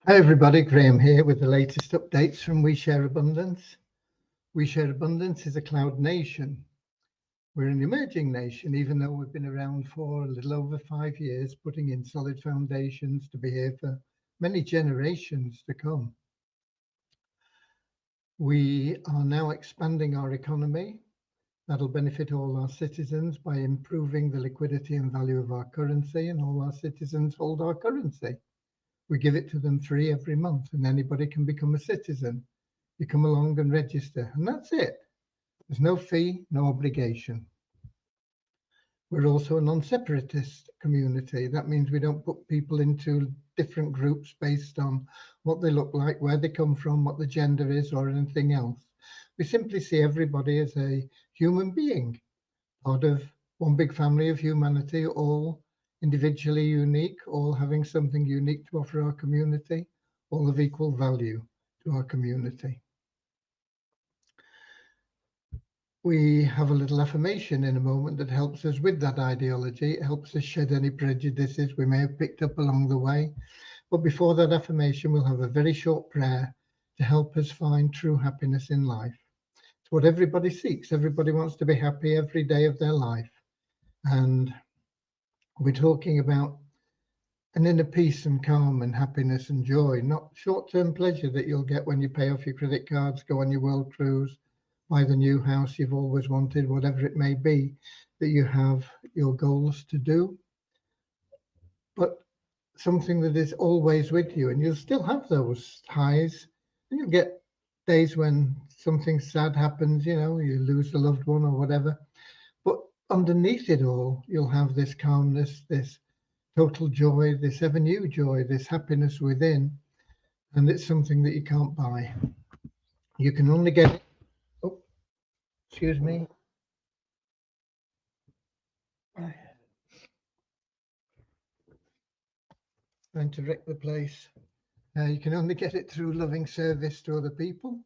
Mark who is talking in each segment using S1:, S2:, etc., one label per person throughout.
S1: Hi everybody, Graham here with the latest updates from We Share Abundance. We Share Abundance is a cloud nation. We're an emerging nation, even though we've been around for a little over 5 years, putting in solid foundations to be here for many generations to come. We are now expanding our economy. That'll benefit all our citizens by improving the liquidity and value of our currency, and all our citizens hold our currency. We give it to them free every month, and anybody can become a citizen. You come along and register, and that's it. There's no fee, no obligation. We're also a non-separatist community. That means we don't put people into different groups based on what they look like, where they come from, what the gender is, or anything else. We simply see everybody as a human being, part of one big family of humanity, all individually unique, all having something unique to offer our community, all of equal value to our community. We have a little affirmation in a moment that helps us with that ideology. It helps us shed any prejudices we may have picked up along the way. But before that affirmation, we'll have a very short prayer to help us find true happiness in life. It's what everybody seeks. Everybody wants to be happy every day of their life. And we're talking about an inner peace and calm and happiness and joy, not short-term pleasure that you'll get when you pay off your credit cards, go on your world cruise, buy the new house you've always wanted, whatever it may be that you have your goals to do, but something that is always with you. And you'll still have those highs, and you'll get days when something sad happens, you lose a loved one or whatever. But underneath it all, you'll have this calmness, this total joy, this ever new joy, this happiness within. And it's something that you can't buy. You can only get it. Oh, excuse me. Trying to wreck the place. You can only get it through loving service to other people.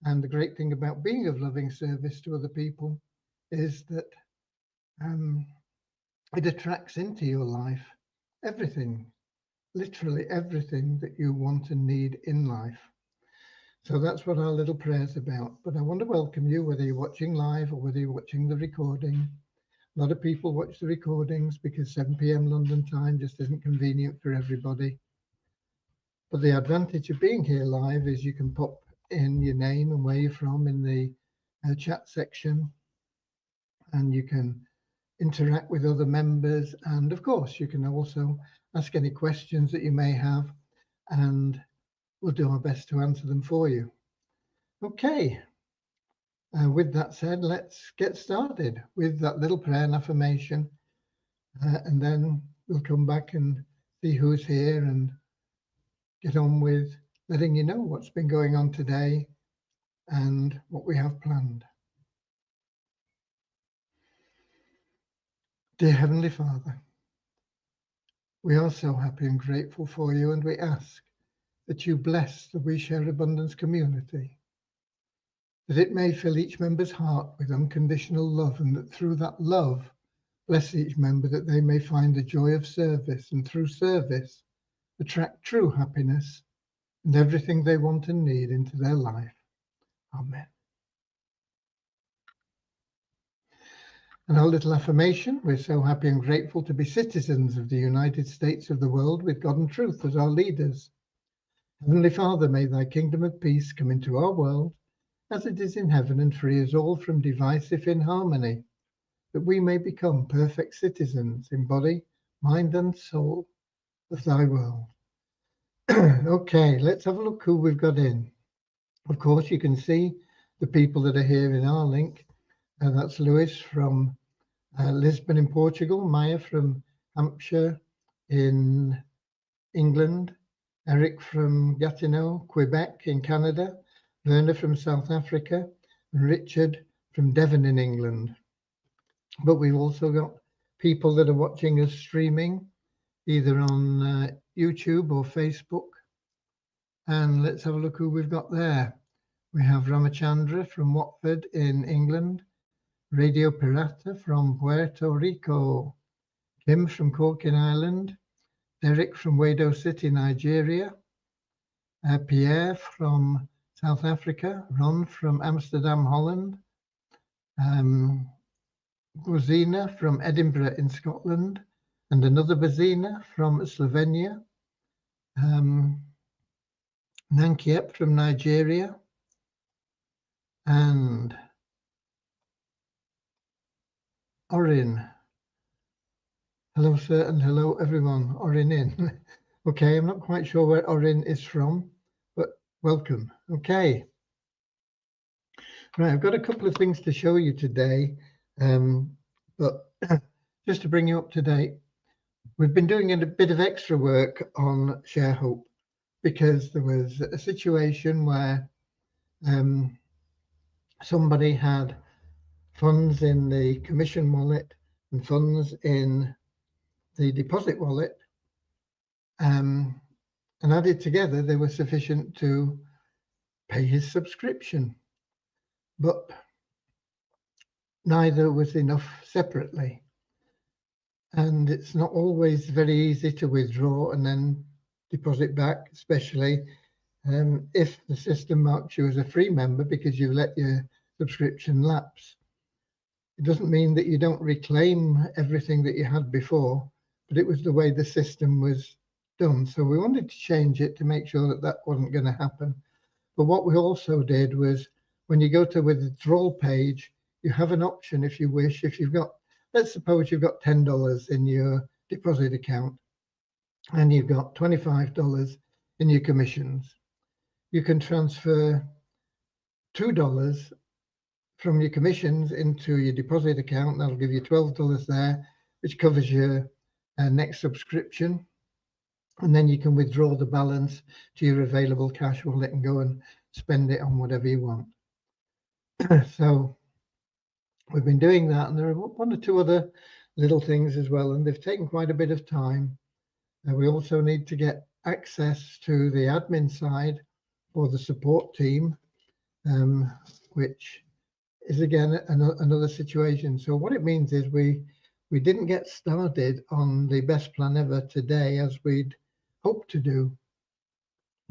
S1: And the great thing about being of loving service to other people is that it attracts into your life everything, literally everything that you want and need in life. So that's what our little prayer's about. But I want to welcome you, whether you're watching live or whether you're watching the recording. A lot of people watch the recordings because 7 p.m. London time just isn't convenient for everybody. But the advantage of being here live is you can pop in your name and where you're from in the chat section, and you can interact with other members. And of course, you can also ask any questions that you may have, and we'll do our best to answer them for you. Okay. With that said, let's get started with that little prayer and affirmation, and then we'll come back and see who's here and get on with letting you know what's been going on today and what we have planned. Dear Heavenly Father, we are so happy and grateful for you, and we ask that you bless the We Share Abundance community, that it may fill each member's heart with unconditional love, and that through that love, bless each member that they may find the joy of service, and through service, attract true happiness and everything they want and need into their life. Amen. And our little affirmation: we're so happy and grateful to be citizens of the United States of the world with God and truth as our leaders. Heavenly Father, may thy kingdom of peace come into our world as it is in heaven, and free us all from divisive inharmony, that we may become perfect citizens in body, mind, and soul of thy world. Okay, let's have a look who we've got in. Of course, you can see the people that are here in our link. That's Lewis from Lisbon in Portugal, Maya from Hampshire in England, Eric from Gatineau, Quebec in Canada, Werner from South Africa, and Richard from Devon in England. But we've also got people that are watching us streaming, either on YouTube or Facebook. And let's have a look who we've got there. We have Ramachandra from Watford in England, Radio Pirata from Puerto Rico, Kim from Cork in Ireland, Derek from Wado City, Nigeria, Pierre from South Africa, Ron from Amsterdam, Holland, Bozina from Edinburgh in Scotland, and another Bozina from Slovenia, Nankiep from Nigeria, and Orin. Hello, sir, and hello, everyone. Orin in. Okay, I'm not quite sure where Orin is from, but welcome. Okay. Right, I've got a couple of things to show you today, but just to bring you up to date, we've been doing a bit of extra work on ShareHope because there was a situation where somebody had funds in the commission wallet and funds in the deposit wallet, and added together, they were sufficient to pay his subscription, but neither was enough separately. And it's not always very easy to withdraw and then deposit back, especially if the system marks you as a free member because you let your subscription lapse. It doesn't mean that you don't reclaim everything that you had before, but it was the way the system was done. So we wanted to change it to make sure that that wasn't going to happen. But what we also did was when you go to withdrawal page, you have an option if you wish. If you've got, let's suppose you've got $10 in your deposit account and you've got $25 in your commissions. You can transfer $2 from your commissions into your deposit account. That'll give you $12 there, which covers your next subscription. And then you can withdraw the balance to your available cash wallet and go and spend it on whatever you want. So we've been doing that, and there are one or two other little things as well, and they've taken quite a bit of time. We also need to get access to the admin side for the support team, which is again another situation. So what it means is we didn't get started on the best plan ever today as we'd hoped to do,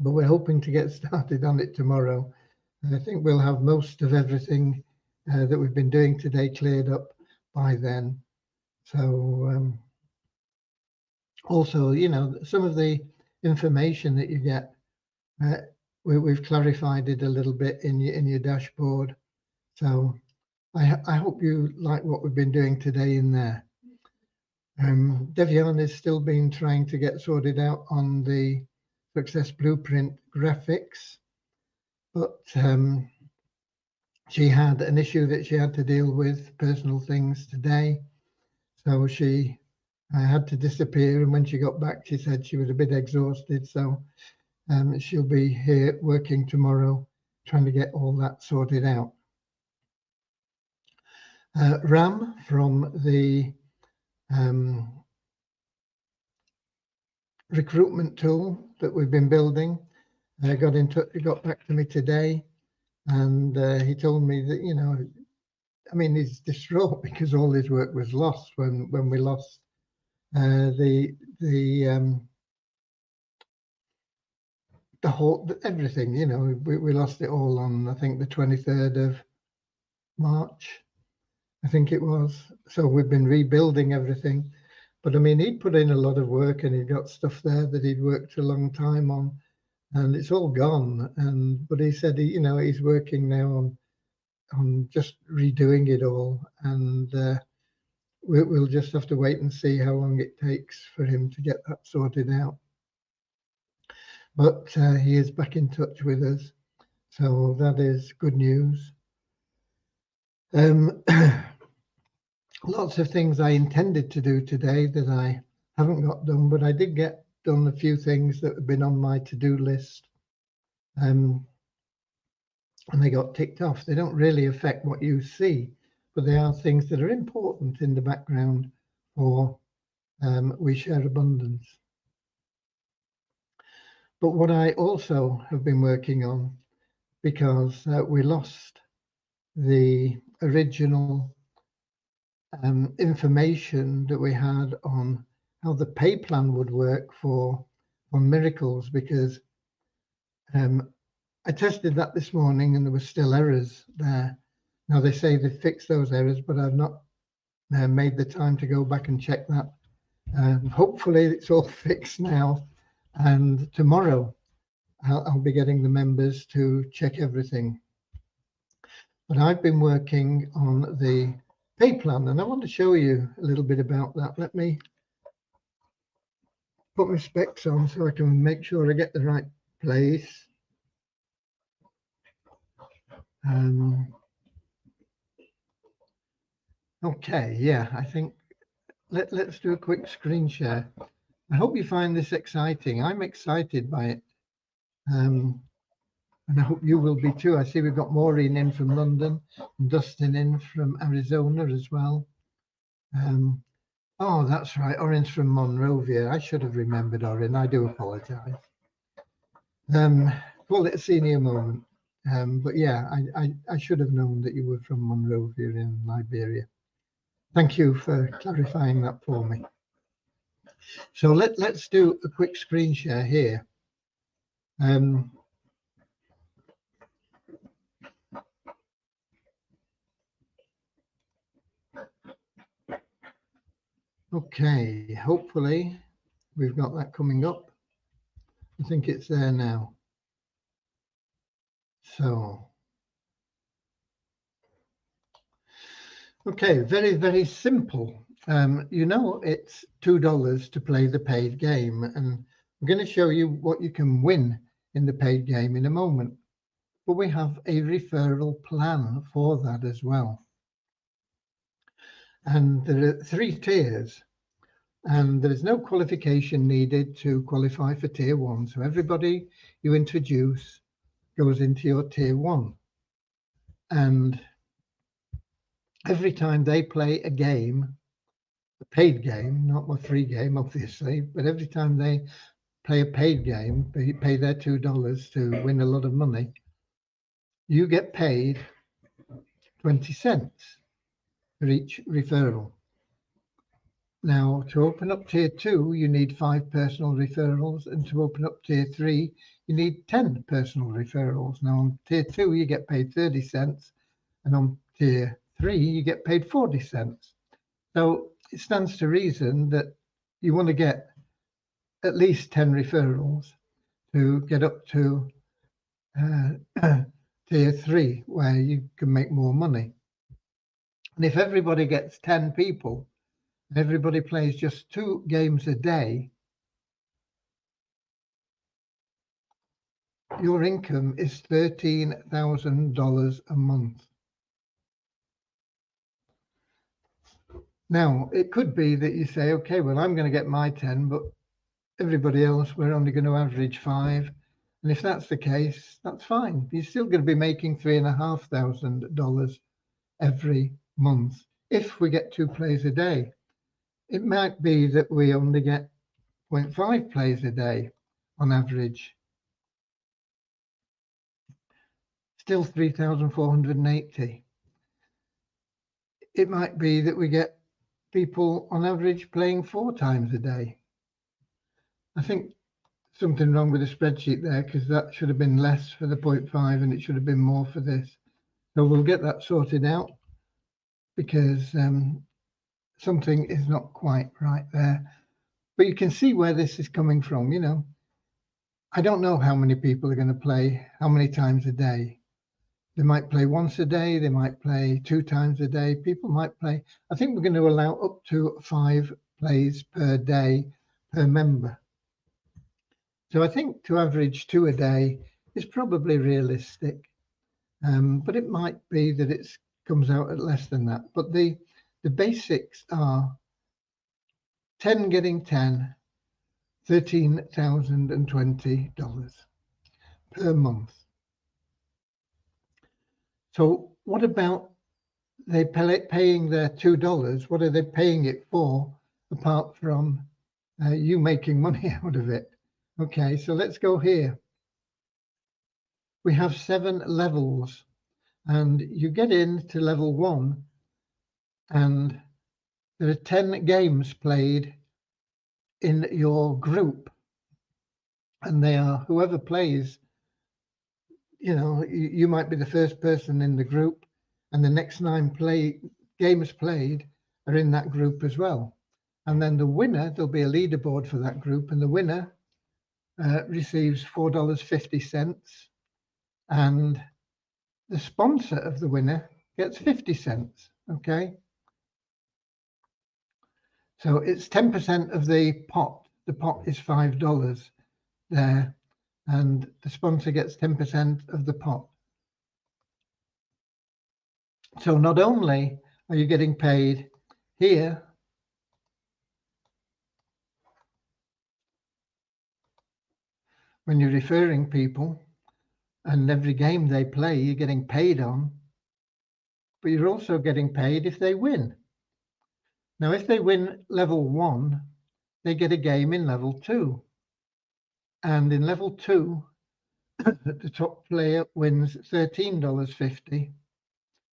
S1: but we're hoping to get started on it tomorrow. And I think we'll have most of everything that we've been doing today cleared up by then. So also, you know, some of the information that you get, we've clarified it a little bit in your dashboard. So I hope you like what we've been doing today in there. Devian is still been trying to get sorted out on the Success Blueprint graphics, but she had an issue that she had to deal with, personal things today. So she had to disappear, and when she got back, she said she was a bit exhausted. So she'll be here working tomorrow, trying to get all that sorted out. Ram from the recruitment tool that we've been building got in touch, got back to me today, and he told me that, you know, I mean, he's distraught because all his work was lost when we lost the whole everything. You know, we lost it all on, I think, the 23rd of March, I think it was. So we've been rebuilding everything. But I mean, he'd put in a lot of work and he'd got stuff there that he'd worked a long time on, and it's all gone. But he said, you know, he's working now on just redoing it all, and we'll just have to wait and see how long it takes for him to get that sorted out. But he is back in touch with us, so that is good news. Lots of things I intended to do today that I haven't got done, but I did get done a few things that have been on my to-do list, and they got ticked off. They don't really affect what you see, but they are things that are important in the background for We Share Abundance. But what I also have been working on, because we lost the original information that we had on how the pay plan would work for Miracles, because I tested that this morning and there were still errors there. Now they say they fixed those errors, but I've not made the time to go back and check that. Hopefully it's all fixed now, and tomorrow I'll be getting the members to check everything. But I've been working on the pay plan and I want to show you a little bit about that. Let me put my specs on so I can make sure I get the right place. Okay, yeah, I think let's do a quick screen share. I hope you find this exciting. I'm excited by it. And I hope you will be too. I see we've got Maureen in from London, and Dustin in from Arizona as well. Oh, that's right. Orin's from Monrovia. I should have remembered Orin. I do apologize. Call it a senior moment. But yeah, I should have known that you were from Monrovia in Liberia. Thank you for clarifying that for me. So let's do a quick screen share here. Okay, hopefully we've got that coming up. I think it's there now. So, okay, very, very simple. You know, it's $2 to play the paid game, and I'm going to show you what you can win in the paid game in a moment. But we have a referral plan for that as well. And there are 3 tiers, and there is no qualification needed to qualify for tier 1. So everybody you introduce goes into your tier 1. And every time they play a game, a paid game, not a free game, obviously, but every time they play a paid game, they pay their $2 to win a lot of money, you get paid 20 cents for each referral. Now, to open up tier 2, you need 5 personal referrals, and to open up tier 3, you need 10 personal referrals. Now, on tier 2, you get paid 30 cents, and on tier 3, you get paid 40 cents. So it stands to reason that you want to get at least 10 referrals to get up to tier 3, where you can make more money. And if everybody gets 10 people, everybody plays just 2 games a day, your income is $13,000 a month. Now, it could be that you say, okay, well, I'm going to get my 10, but everybody else, we're only going to average 5. And if that's the case, that's fine. You're still going to be making $3,500 every month if we get 2 plays a day. It might be that we only get 0.5 plays a day on average. Still 3,480. It might be that we get people on average playing 4 times a day. I think something wrong with the spreadsheet there, because that should have been less for the 0.5 and it should have been more for this. So we'll get that sorted out, because something is not quite right there. But you can see where this is coming from. You know, I don't know how many people are going to play how many times a day. They might play once a day, they might play 2 times a day. People might play, I think we're going to allow up to 5 plays per day per member. So I think to average 2 a day is probably realistic, but it might be that it comes out at less than that. But the basics are 10 getting 10, $13,020 per month. So what about they paying their $2? What are they paying it for, apart from you making money out of it? Okay, so let's go here. We have 7 levels, and you get into level 1, and there are 10 games played in your group, and they are whoever plays you might be the first person in the group, and the next 9 games played are in that group as well. And then the winner, there'll be a leaderboard for that group, and the winner receives $4.50, and the sponsor of the winner gets 50 cents. Okay, so it's 10% of the pot. The pot is $5 there, and the sponsor gets 10% of the pot. So not only are you getting paid here, when you're referring people, and every game they play, you're getting paid on, but you're also getting paid if they win. Now, if they win level 1, they get a game in level 2. And in level 2, the top player wins $13.50,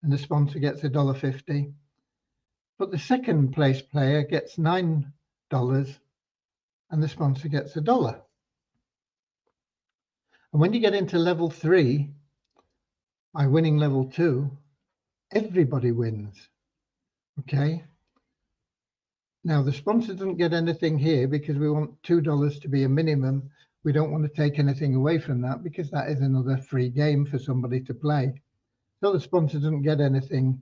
S1: and the sponsor gets $1.50. But the second place player gets $9, and the sponsor gets $1. And when you get into level 3, by winning level 2, everybody wins. Okay. Now, the sponsor doesn't get anything here because we want $2 to be a minimum. We don't want to take anything away from that because that is another free game for somebody to play. So the sponsor doesn't get anything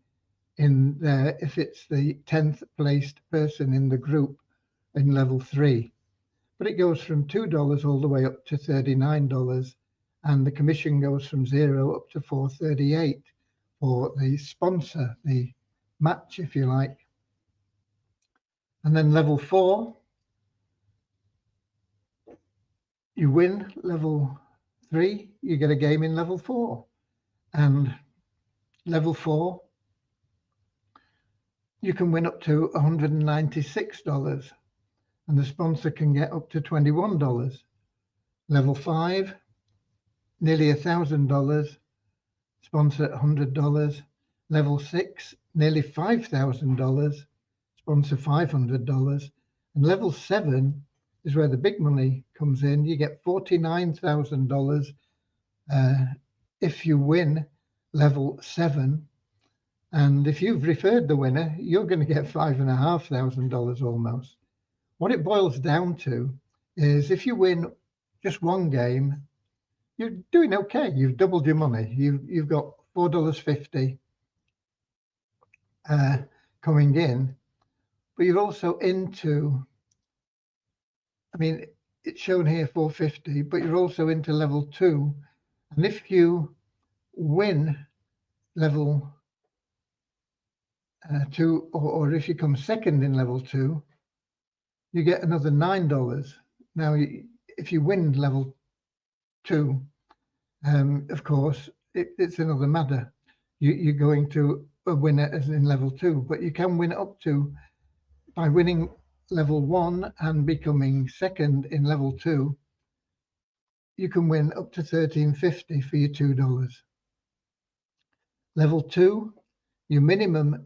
S1: in there if it's the 10th placed person in the group in level 3. But it goes from $2 all the way up to $39, and the commission goes from 0 up to $4.38 for the sponsor, the match, if you like. And then level 4, you win level 3, you get a game in level 4. And level 4, you can win up to $196, and the sponsor can get up to $21. Level 5, nearly $1,000, sponsor $100. Level 6, nearly $5,000, sponsor $500. And level 7 is where the big money comes in. You get $49,000 if you win level 7. And if you've referred the winner, you're going to get $5,500 almost. What it boils down to is if you win just one game, you're doing okay. You've doubled your money. You've got $4.50 coming in, but you're also into, I mean, it's shown here $4.50, but you're also into level 2. And if you win level 2, or if you come second in level 2, you get another $9. Now, if you win level 2, of course, it's another matter. You're going to a winner as in level 2, but you can win up to, by winning level 1 and becoming second in level 2, you can win up to $13.50 for your $2. Level 2, your minimum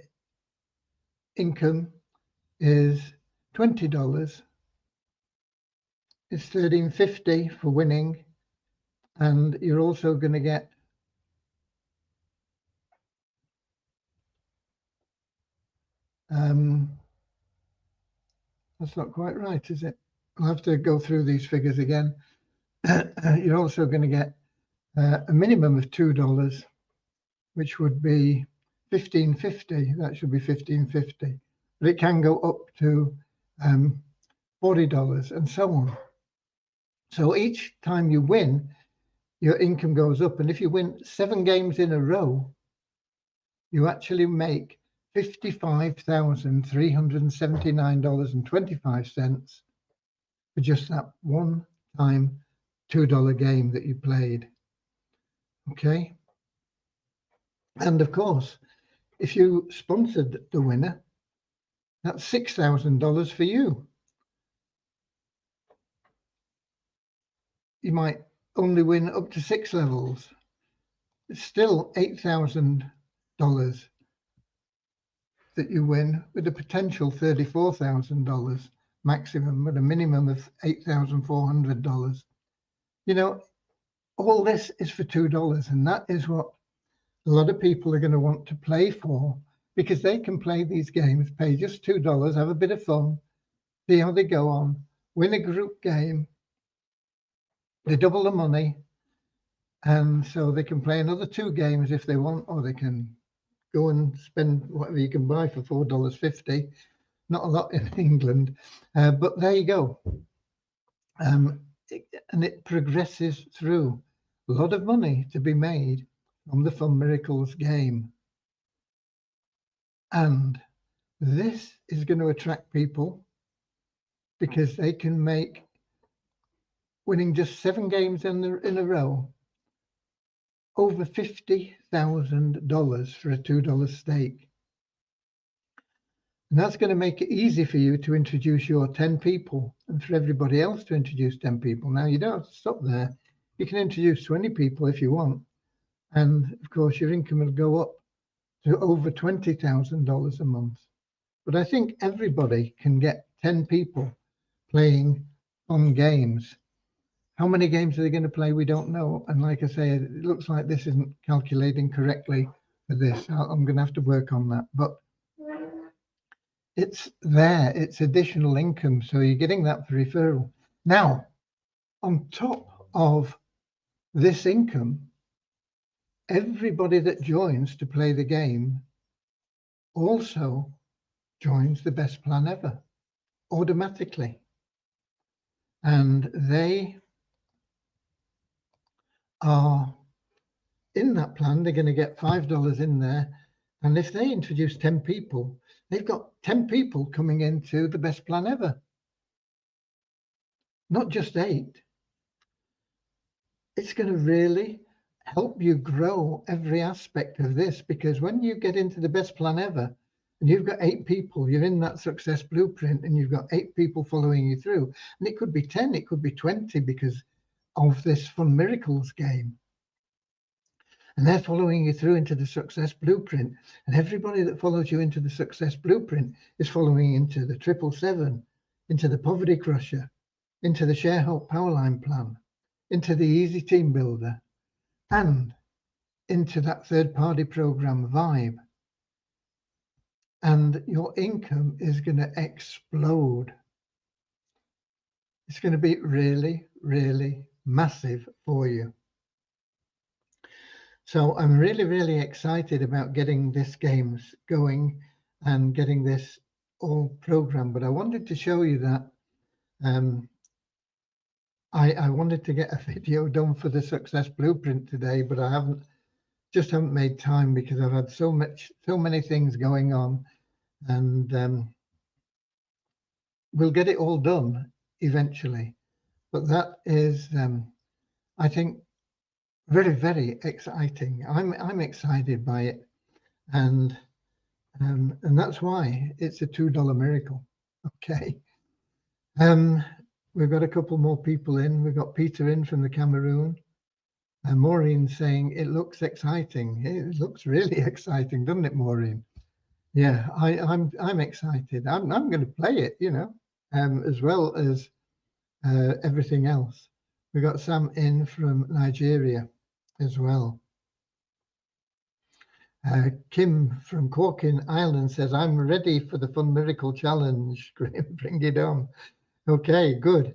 S1: income is $20. It's $13.50 for winning, and you're also going to get that's not quite right, is it? I'll have to go through these figures again. You're also going to get a minimum of $2, which would be $15.50. That should be $15.50, but it can go up to $40 and so on. So each time you win, your income goes up. And if you win 7 games in a row, you actually make $55,379.25 for just that one time $2 game that you played. Okay. And of course, if you sponsored the winner, that's $6,000 for you. You might only win up to 6 levels. It's still $8,000 that you win, with a potential $34,000 maximum, with a minimum of $8,400. You know, all this is for $2, and that is what a lot of people are going to want to play for, because they can play these games, pay just $2, have a bit of fun, see how they go on, win a group game, they double the money, and so they can play another 2 games if they want, or they can go and spend whatever you can buy for $4.50. Not a lot in England, but there you go. And it progresses through. A lot of money to be made from the Fun Miracles game. And this is going to attract people because they can make winning just 7 games in a row over $50,000 for a $2 stake. And that's going to make it easy for you to introduce your 10 people and for everybody else to introduce 10 people. Now, you don't have to stop there. You can introduce 20 people if you want. And of course, your income will go up to over $20,000 a month. But I think everybody can get 10 people playing fun games. How many games are they going to play? We don't know. And like I say, it looks like this isn't calculating correctly for this. I'm going to have to work on that. But it's there. It's additional income. So you're getting that for referral. Now, on top of this income, everybody that joins to play the game also joins the Best Plan Ever automatically. And they are in that plan. They're going to get $5 in there. And if they introduce 10 people, they've got 10 people coming into the Best Plan Ever. Not just 8. It's going to really help you grow every aspect of this, because when you get into the Best Plan Ever and you've got 8 people, you're in that success blueprint and you've got 8 people following you through, and it could be 10, it could be 20 because of this Fun Miracles game. And they're following you through into the success blueprint. And everybody that follows you into the success blueprint is following into the 777, into the Poverty Crusher, into the Share Help Powerline Plan, into the Easy Team Builder, and into that third-party program Vibe. And your income is going to explode. It's going to be really, really massive for you. So I'm really, really excited about getting this games going and getting this all programmed. But I wanted to show you that I wanted to get a video done for the Success Blueprint today, but I haven't made time because I've had so many things going on, and we'll get it all done eventually. But that is, I think, very, very exciting. I'm excited by it, and that's why it's a $2 miracle. Okay. We've got a couple more people in. We've got Peter in from the Cameroon, and Maureen saying it looks exciting. It looks really exciting, doesn't it, Maureen? Yeah, I'm excited. I'm going to play it, you know, as well as everything else. We got Sam in from Nigeria as well. Kim from Corkin Island says, I'm ready for the Fun Miracle Challenge. Bring it on. Okay, good.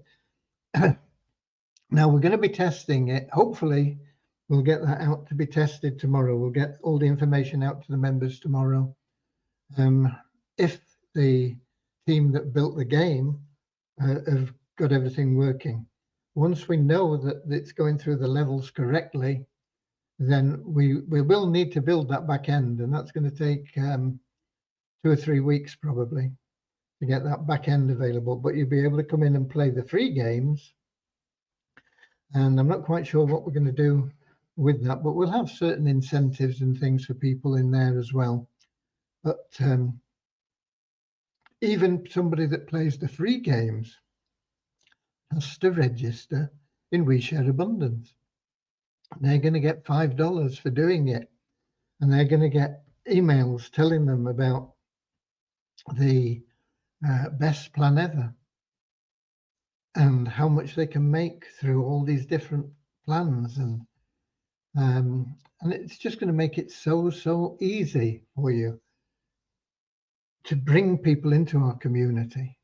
S1: Now we're going to be testing it. Hopefully we'll get that out to be tested tomorrow. We'll get all the information out to the members tomorrow. If the team that built the game have got everything working. Once we know that it's going through the levels correctly, then we will need to build that back end, and that's going to take 2 or 3 weeks probably to get that back end available. But you'll be able to come in and play the free games, and I'm not quite sure what we're going to do with that, but we'll have certain incentives and things for people in there as well. But even somebody that plays the free games has to register in We Share Abundance. They're going to get $5 for doing it, and they're going to get emails telling them about the Best Plan Ever and how much they can make through all these different plans, and it's just going to make it so easy for you to bring people into our community.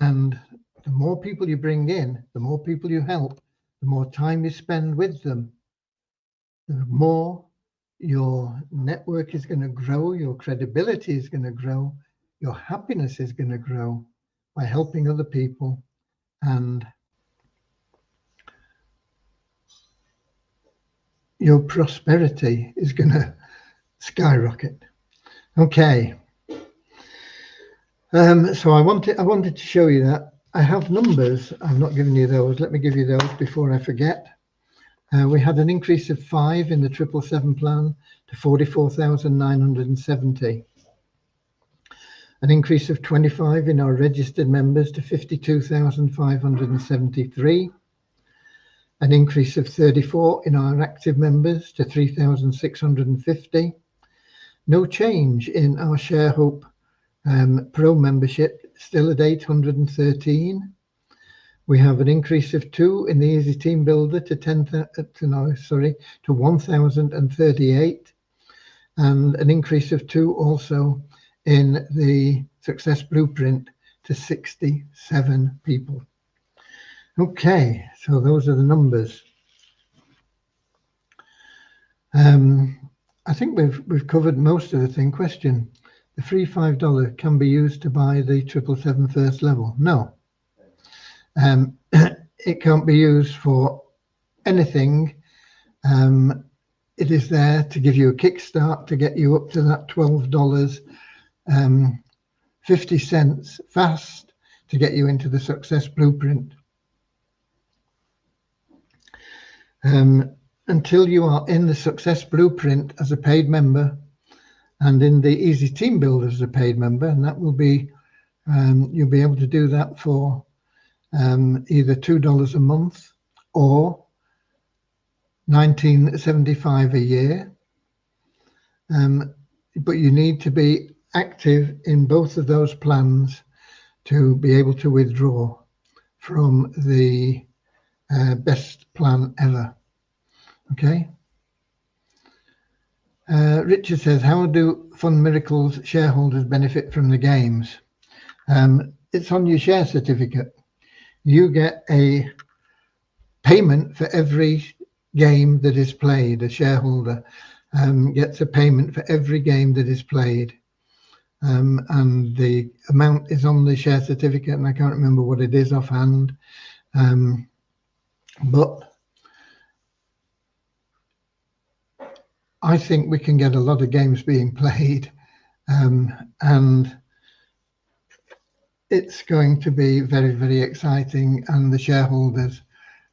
S1: And the more people you bring in, the more people you help, the more time you spend with them, the more your network is going to grow, your credibility is going to grow, your happiness is going to grow by helping other people, and your prosperity is going to skyrocket. Okay. So I wanted to show you that. I have numbers. I've not given you those. Let me give you those before I forget. We had an increase of 5 in the 777 plan to 44,970. An increase of 25 in our registered members to 52,573. An increase of 34 in our active members to 3,650. No change in our ShareHope Pro membership, still at 813. We have an increase of 2 in the Easy Team Builder to 1,038, and an increase of 2 also in the Success Blueprint to 67 people. Okay, so those are the numbers. I think we've covered most of the thing. Question: the free $5 can be used to buy the 777 first level? No. It can't be used for anything. It is there to give you a kickstart to get you up to that $12.50 fast to get you into the Success Blueprint. Until you are in the Success Blueprint as a paid member and in the Easy Team Builder as a paid member, and that will be, you'll be able to do that for either $2 a month or $19.75 a year. But you need to be active in both of those plans to be able to withdraw from the best plan ever. Okay. Richard says, how do Fun Miracles shareholders benefit from the games? It's on your share certificate. You get a payment for every game that is played. A shareholder gets a payment for every game that is played. And the amount is on the share certificate, and I can't remember what it is offhand. But I think we can get a lot of games being played, and it's going to be very exciting, and the shareholders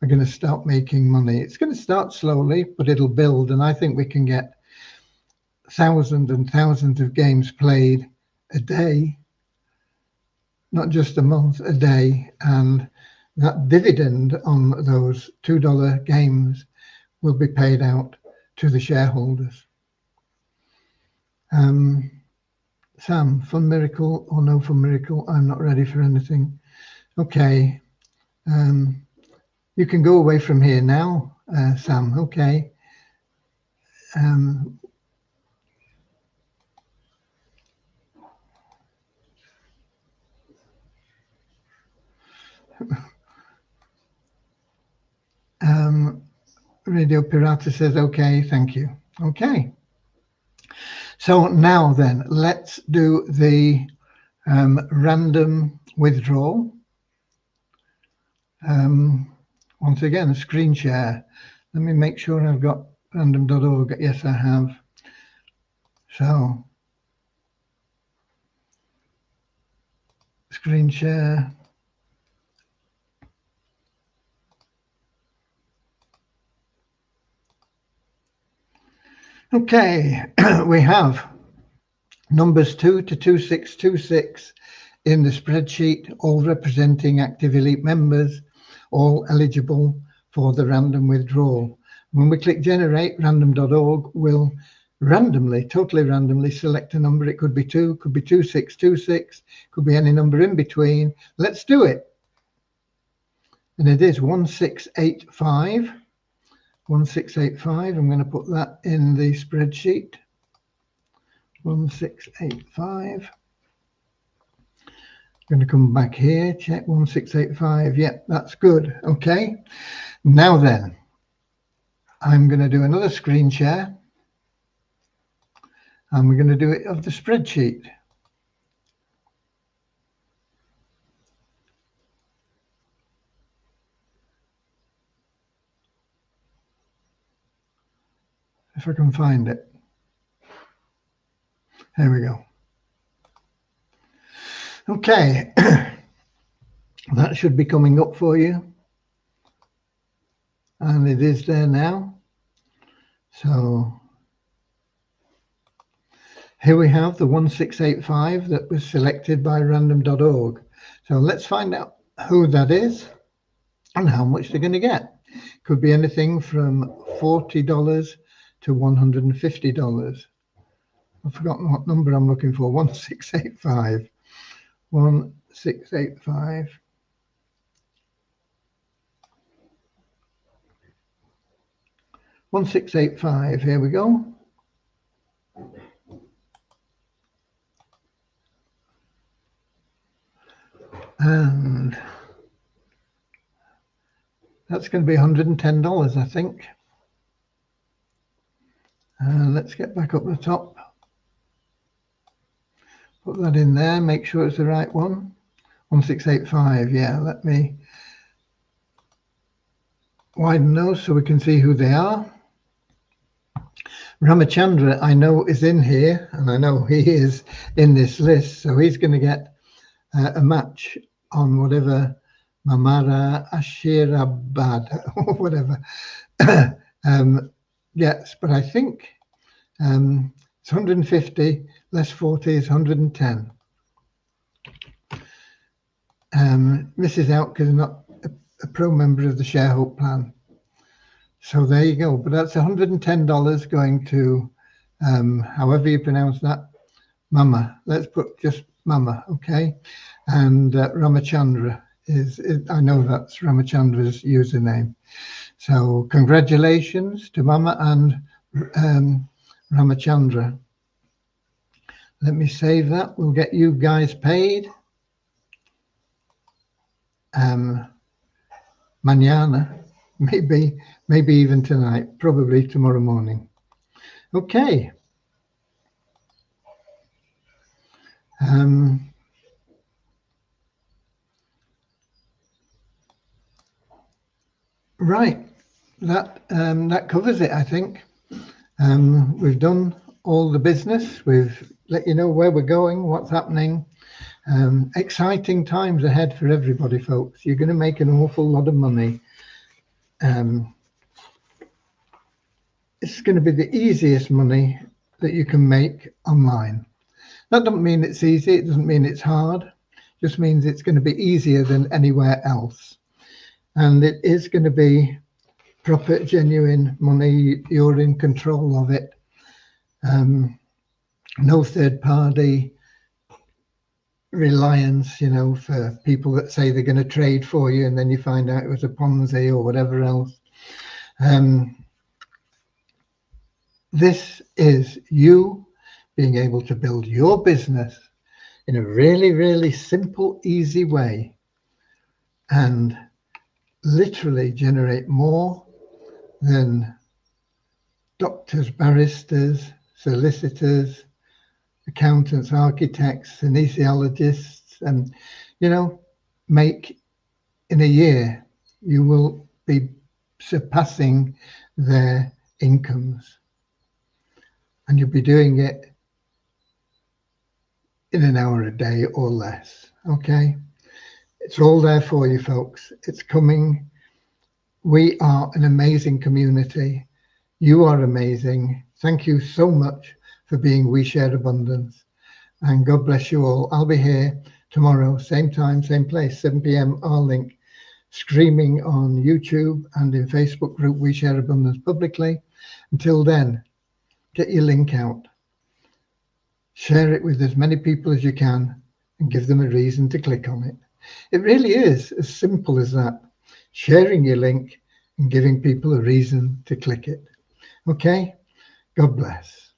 S1: are going to start making money. It's going to start slowly, but it'll build, and I think we can get thousands and thousands of games played a day, not just a month, a day, and that dividend on those $2 games will be paid out to the shareholders. Sam, Fun Miracle or no Fun Miracle? I'm not ready for anything. Okay. You can go away from here now, Sam. Okay. Radio Pirata says, okay, thank you. Okay. So now then, let's do the random withdrawal. Once again, a screen share. Let me make sure I've got random.org. Yes, I have. So, screen share. Okay, we have numbers 2 to 2626 in the spreadsheet, all representing Active Elite members, all eligible for the random withdrawal. When we click generate, random.org will randomly, totally randomly select a number. It could be 2, could be 2626, could be any number in between. Let's do it. and it is 1685. 1685. I'm going to put that in the spreadsheet. 1685. I'm going to come back here, check 1685. Yep, that's good. Okay. Now then, I'm going to do another screen share, and we're going to do it of the spreadsheet. If I can find it. There we go. Okay. That should be coming up for you. And it is there now. So here we have the 1685 that was selected by random.org. So let's find out who that is and how much they're going to get. Could be anything from $40 to $150. I've forgotten what number I'm looking for. 1685. 1685. Here we go. And that's going to be $110, I think. Let's get back up the top. Put that in there, make sure it's the right one. 1685, yeah, let me widen those so we can see who they are. Ramachandra, I know, is in here, and I know he is in this list, so he's going to get a match on whatever Mamara Ashirabad or whatever gets, but I think it's 150 less 40 is 110. Mrs. Outk is not a pro member of the ShareHope plan. So there you go. But that's $110 going to, however you pronounce that, Mama. Let's put just Mama, okay? And Ramachandra is, I know that's Ramachandra's username. So congratulations to Mama and Ramachandra. Let me save that. We'll get you guys paid. Mañana, maybe even tonight, probably tomorrow morning. Okay. Right, that covers it, I think. We've done all the business. We've let you know where we're going, what's happening. Exciting times ahead for everybody, folks. You're going to make an awful lot of money. It's going to be the easiest money that you can make online. That doesn't mean it's easy. It doesn't mean it's hard. It just means it's going to be easier than anywhere else. And it is going to be proper, genuine money. You're in control of it. No third party reliance, you know, for people that say they're going to trade for you and then you find out it was a Ponzi or whatever else. This is you being able to build your business in a really, really simple, easy way and literally generate more than doctors, barristers, solicitors, accountants, architects, kinesiologists, and, you know, make in a year. You will be surpassing their incomes, and you'll be doing it in an hour a day or less. Okay, it's all there for you, folks. It's coming. We are an amazing community. You are amazing. Thank you so much for being We Share Abundance, and God bless you all. I'll be here tomorrow, same time, same place, 7 p.m. R-Link, streaming on YouTube and in Facebook group We Share Abundance publicly. Until then, get your link out, share it with as many people as you can, and give them a reason to click on it. It really is as simple as that. sharing your link, and giving people a reason to click it. Okay, God bless.